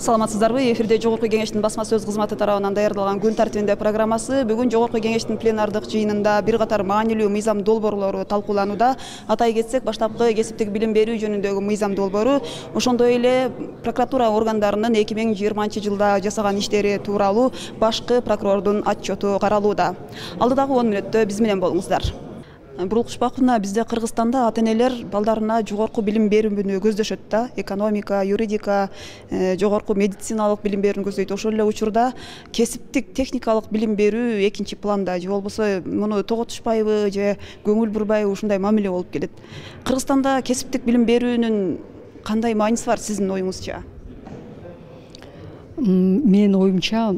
Саламатсыздарбы? Эфирде Жогорку кеңештин басма сөз кызматы тарабынан даярдалган күн тартибинде программасы. Бүгүн Жогорку кеңештин пленардык жыйынында бир катар маанилүү мыйзам долбоорлору талкууланууда. Атай кетсек, баштапкы кесиптик билим берүү жөнүндөгү мыйзам долбоору, ошондой эле прокуратура органдарынын 2020-жылда жасаган иштери тууралуу башкы прокурордун отчету каралууда. Алдыдагы 10 мүнөттө биз менен болуңуздар. Бурулкушпаковна, бизде Кыргызстанда ата-энелер балдарына жогорку билим берүүнү көздөшөт да, экономика, юридика, жогорку медициналык билим берүүнү көздөйт. Ошол эле учурда кесиптик техникалык билим берүү экинчи планда, же болбосо муну тоготушпайбы же көңүл бурбайбы ушундай мамиле болуп келет. Кыргызстанда кесиптик билим берүүнүн кандай мааниси бар сиздин оюңузча? Менин оюмча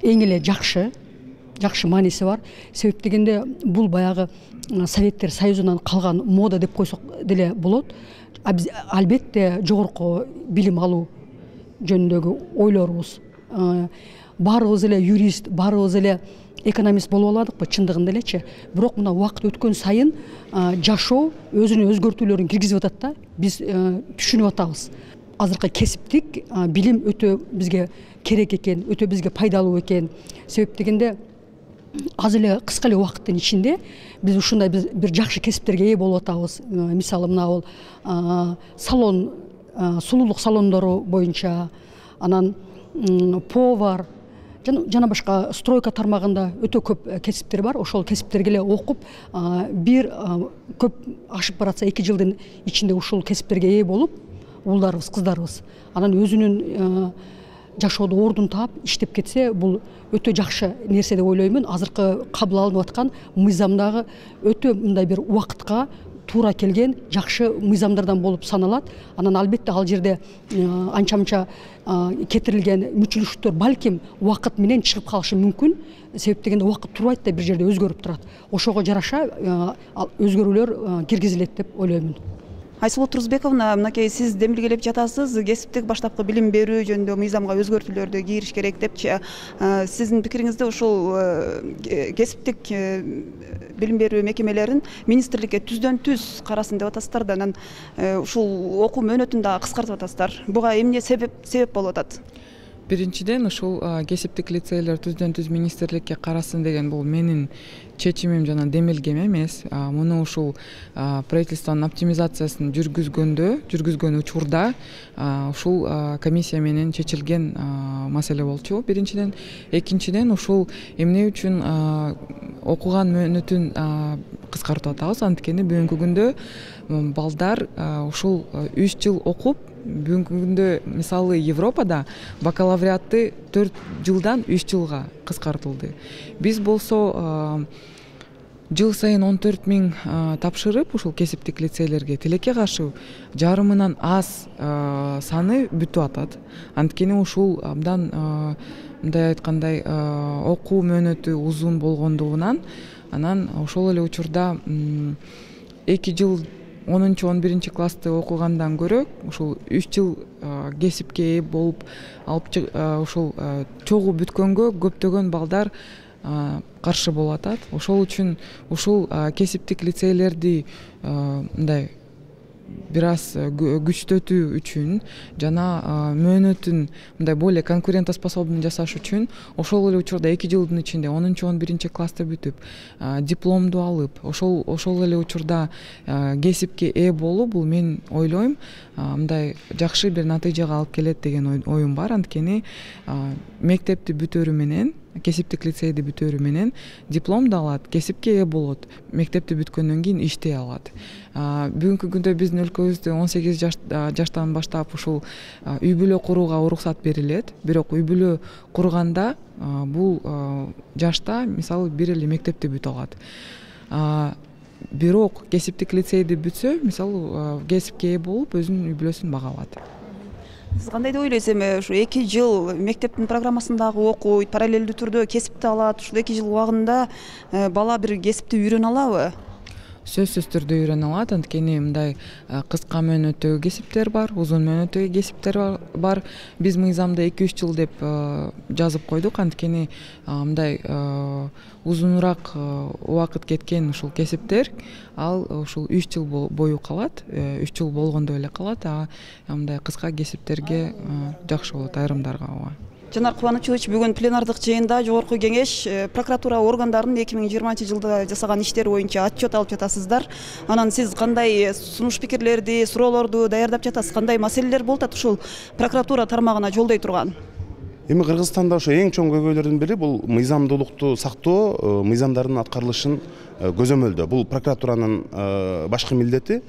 эң эле жакшы мааниси бар. Себеп дегенде бул баягы Советтер Союзунан калган мода деп койсок деле болот. Албетте жогорку билим алуу жөнүндөгү ойлорубуз. Баарыбыз эле юрист, баарыбыз эле экономист болуп аладыкпы чындыгында элечи. Бирок мына убакыт өткөн сайын жашоо өзүнүн өзгөртүүлөрүн киргизип атат да. Биз түшүнүп атабыз. Азыркы кесиптик билим өтө бизге керек экен, өтө бизге пайдалуу экен. Себеп дегенде аз эле кыска эле убакыттын ичинде биз ушундай бир жакшы кесиптерге ээ болуп атабыз. Мисалы мына бул салон, сулуулук салондору боюнча, анан повар жана башка стройка тармагында өтө көп кесиптер бар. Ошол кесиптерге эле окуп, бир көп ашып баратса 2 жылдын ичинде ушул кесиптерге ээ болуп, уулдарыбыз, кыздарыбыз анан өзүнүн жашоодо ордун таап иштеп кетсе, бул өтө жакшы нерсе деп ойлоймун. Азыркы кабыл алынып аткан мыйзамдагы өтө мындай бир убакытка туура келген жакшы мыйзамдардан болуп саналат. Анан албетте ал жерде анча-мынча кетирилген мүчүлүштөр балким убакыт менен чыгып калышы мүмкүн. Себеп дегенде убакыт турбайт да, бир жерде өзгөрүп турат. Ошого жараша өзгөрүүлөр киргизилет деп ойлоймун. Айсулу Турузбековна, мынакей сиз демилгелеп жатасыз, кесиптик баштапкы билим берүү жөнүндө мыйзамга өзгөртүүлөрдү кириш керек депчи. Сиздин пикириңизде ушул кесиптик билим берүү мекемелерин министрликке түздөн түз карасын деп атасыздар да, анан ушул окуу мөөнөтүн да кыскартып атасыздар. Буга эмне себеп болуп атат? Биринчиден, ушул кесиптик лицейлер түздөн түз министрликке карасын деген бул менин чечимим жана демилгем эмес. Муну ушул правительствонун оптимизациясын жүргүзгөн учурда ушул комиссия менен чечилген маселе болчу. Биринчиден, экинчиден, ушул эмне үчүн окуган мөөнөтүн кыскартып атабыз. Анткени бүгүнкү күндө балдар ушул 3 жыл окуп, бүгүнкү күндө мисалы Европада бакалавриатты 4 жылдан 3 жылга кыскартылды. Биз болсо жыл сайын 14 000 тапшырып ушул кесиптик лицейлерге тилекке каршы жарымынан аз саны бүтүп атат. Анткени ушул абдан мындай айткандай окуу мөөнөтү узун болгондугунан, анан ошол эле учурда 2 жыл 10-11 классты окугандан көрө ушул 3 жыл кесипке ээ болуп ушул чогуу бүткөнгө көптөгөн балдар каршы болуп атат. Ошол үчүн ушул кесиптик лицейлерди мындай бир аз күчтөтүү үчүн жана мөөнөтүн мындай более конкурентоспособный жасаш үчүн ошол эле учурда 2 жылдын ичинде 10-11 классты бүтүп, дипломду алып, ошол эле учурда кесипке ээ болуу, бул мен ойлойм мындай жакшы бир натыйжага алып келет деген оюм бар. Анткени мектепти бүтөрү менен, кесиптик лицейди бүтөрү менен диплом да алат, кесипке ээ болот, мектепти бүткөндөн кийин иштей алат. Бүгүнкү күндө биздин өлкөбүздө 18 жаштан баштап ушул үй бүлө курууга уруксат берилет. Бирок үй бүлө курганда бул жашта мисалы бир эле мектепти бүтө алат. Бирок кесиптик лицейди бүтсө, мисалы кесипке ээ болуп, өзүнүн үй бүлөсүн бага алат. Сиз кандай деп ойлойсуз? Эми ушу 2 жыл мектептин программасындагы окуйт, параллелдүү түрдө кесипти алат. Ушул 2 жыл убагында бала бир кесипти үйрөнө алабы? сөзсүз түрдө үйрөнө алат. Анткени мындай кыска мөөнөттөгү кесиптер бар, узун мөөнөттөгү кесиптер бар. Биз мыйзамда 2-3 жыл деп жазып койдук. Анткени мындай узунураак убакыт кеткен ушул кесиптер ал ушул 3 жыл бою калат. 3 жыл болгондо эле калат. Мындай кыска кесиптерге жакшы болот айрымдарга. Жанар Кубанычевич, бүгүн пленардык жыйында Жогорку Кеңеш прокуратура органдарынын 2020-жылда жасаган иштери боюнча отчет алып жатасыздар. Анан сиз кандай сунуш пикирлерди, суроолорду даярдап жатасыз? Кандай маселелер болуп атат ушул прокуратура тармагына жолдой турган? Эми Кыргызстанда ошо эң чоң көйгөйлөрдүн бири бул мыйзамдуулукту сактоо, мыйзамдардын аткарылышын көзөмөлдөө. Бул прокуратуранын башкы милдети.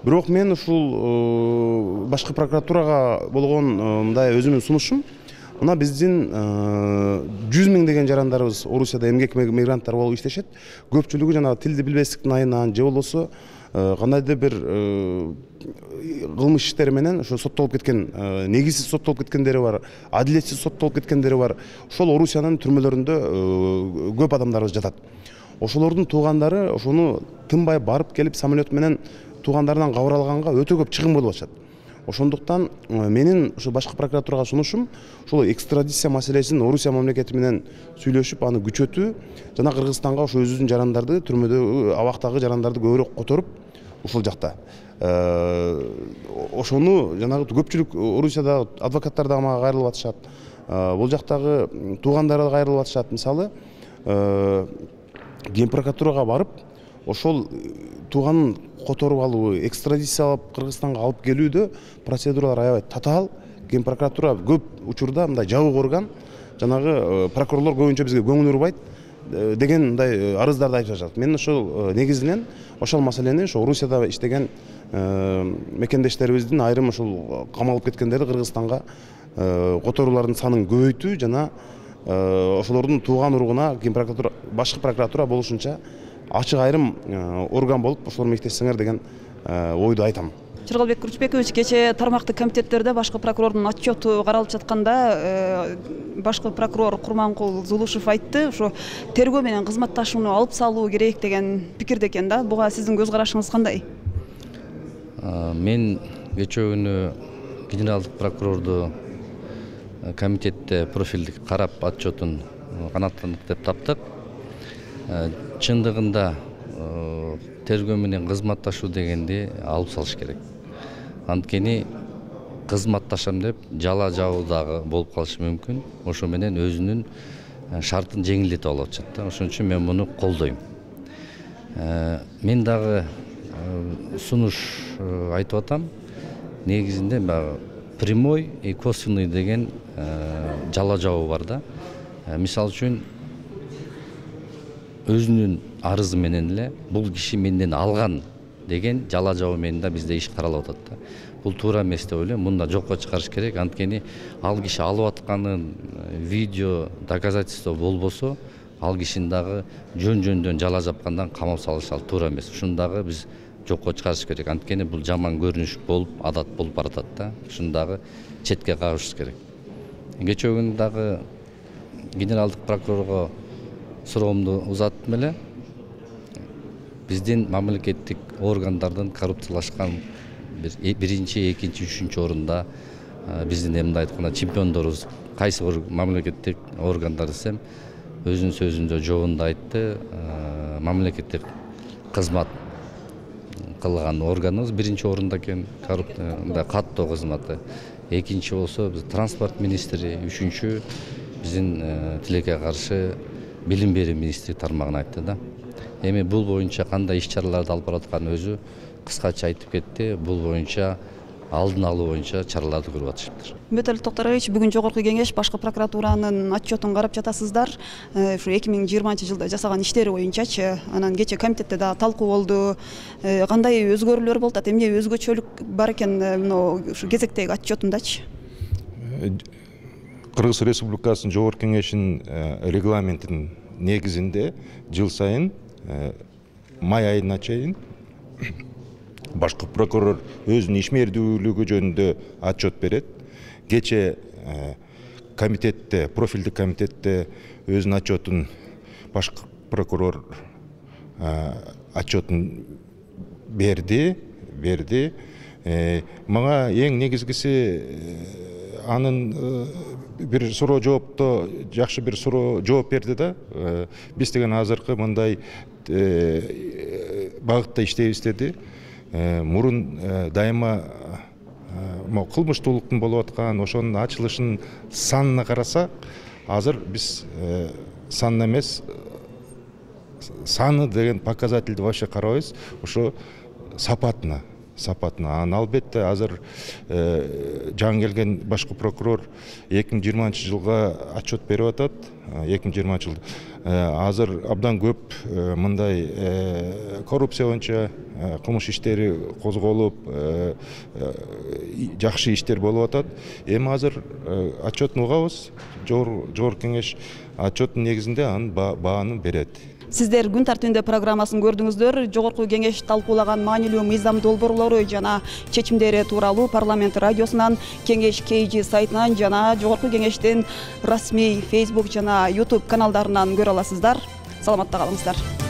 Бирок мен ушул башкы прокуратурага болгон мындай өзүмдүн сунушум, мына биздин 100 миң деген жарандарыбыз Орусияда эмгек мигранттар болуп иштешет. Көпчүлүгү жанагы тилди билбестиктин айынан же болбосо кандайдыр бир кылмыш иштери менен ошо соттолуп кеткен, негизсиз соттолуп кеткендери бар, адилетсиз соттолуп кеткендери бар. Ошол Орусиянын түрмөлөрүндө көп адамдарыбыз жатат. Ошолордун туугандары ошону тынбай барып келип самолет менен туугандарынан кабар алганга өтө көп чыгым болуп атышат. Ошондуктан менин ушу башкы прокуратурага сунушум ушул экстрадиция маселесин Орусия мамлекети менен сүйлөшүп, аны күчөтүү жана Кыргызстанга ошо өзүбүздүн жарандарды, түрмөдө абактагы жарандарды көбүрөөк которуп, ушул жакта ошону жанагы көпчүлүк Орусияда адвокаттар да мага кайрылып атышат. Бул жактагы туугандары кайрылып атышат. Мисалы, Ген прокуратурага барып, ошол тууганын которуп алуу, экстрадициялап Кыргызстанга алып келүүдө процедуралар аябай татаал. Ген прокуратура көп учурда мындай жабык орган, жанагы прокурорлор көбүнчө бизге көңүл урбайт деген мындай арыздарды айтып жатат. Мен ошол негизинен ошол маселени ошо Орусияда иштеген мекендештерибиздин айрым ушул камалып кеткендерди Кыргызстанга которуулардын санын көбөйтүү жана ошолордун тууган уругуна Ген прокуратура, башкы прокуратура болушунча ачык айрым орган болуп ошолор менен иштешсеңер деген ойду айтам. Чыргалбек Күрчбекович, кече тармактык комитеттерде башкы прокурордун отчету каралып жатканда башкы прокурор Курманкул Зулушев айтты, ошо тергөө менен кызматташууну алып салуу керек деген пикирде экен да. Буга сиздин көз карашыңыз кандай? Мен кече күнү генералдык прокурорду комитетте профилдик карап отчетун канааттандык деп таптык. Чындыгында тергөө менен кызматташуу дегенди алып салыш керек. Анткени кызматташам деп жала жабуу дагы болуп калышы мүмкүн. Ошо менен өзүнүн шартын жеңилдетип алып атышат да. Ошон үчүн мен муну колдойм. Мен дагы сунуш айтып атам. Негизинде прямой и косвенный деген жала жабуу бар да. Мисалы үчүн өзүнүн арызы менен эле бул киши менден алган деген жала жабуу менен да бизде иш каралып атат да. Бул туура эмес деп ойлойм. Мунда жокко чыгарыш керек. Анткени ал киши алып атканын видео доказательство болбосо, ал кишини дагы жөн-жөндөн жала жапкандан камап салыш ал туура эмес. Ушуну дагы биз жокко чыгарыш керек. Анткени бул жаман көрүнүш болуп, адат болуп баратат да. Ушуну дагы четке кагыш керек. Кече күнү дагы генералдык прокурорго суроомду узаттым эле. Биздин мамлекеттик органдардын коррупциялашкан биринчи, экинчи, үчүнчү орунда биздин эмне айтканда чемпиондорубуз кайсы мамлекеттик органдар десем, өзүнүн сөзүндө жообунда айтты. Мамлекеттик кызмат кылган органыбыз биринчи орунда экен, каттоо кызматы. Экинчи болсо биз транспорт министри, үчүнчү биздин тилекке каршы билим берүү министри тармагын айтты да. Эми бул боюнча кандай иш-чараларды алып баратканын өзү кыскача айтып кетти. Бул боюнча алдын алуу боюнча чараларды көрүп атышыптыр. Үмүтәли Токторович, бүгүн Жогорку Кеңеш башкы прокуратуранын отчетун карап жатасыздар. Ушу 2020-жылда жасаган иштери боюнчачы, анан кече комитетте да талкуу болду. Кандай өзгөрүүлөр болуп атат? Эмне өзгөчөлүк бар экен ушу кезектеги отчетундачы? Кыргыз Республикасынын Жогорку Кеңешинин регламентинин негизинде жыл сайын май айына чейин башкы прокурор өзүнүн ишмердүүлүгү жөнүндө отчет берет. Кече комитетте, профилдик комитетте өзүнүн отчетун башкы прокурор отчетун берди. Мага эң негизгиси анын бир суроо жоопто жакшы бир суроо жооп берди да. Биз деген азыркы мындай багытта иштейбиз деди. Мурун дайыма кылмыштуулуктун болуп аткан ошонун ачылышынын санына карасак, азыр биз санына эмес, саны деген показательди вообще карабайбыз, ошо сапатына. Анан албетте азыр жаңы келген башкы прокурор 2020-жылга отчет берип атат. 2020 жылда азыр абдан көп мындай коррупция боюнча кылмыш иштери козголуп, жакшы иштер болуп атат. Эми азыр отчетун угабыз, жогорку кеңеш отчеттун негизинде анын баанын берет. Сиздер күн тартибинде программасын көрдүңүздөр. Жогорку кеңеш талкуулаган маанилүү мыйзам долбоорлору жана чечимдери тууралуу парламент радиосунан, кеңеш KG сайтынан жана жогорку кеңештин расмий Facebook жана YouTube каналдарынан көрө аласыздар. Саламатта калыңыздар.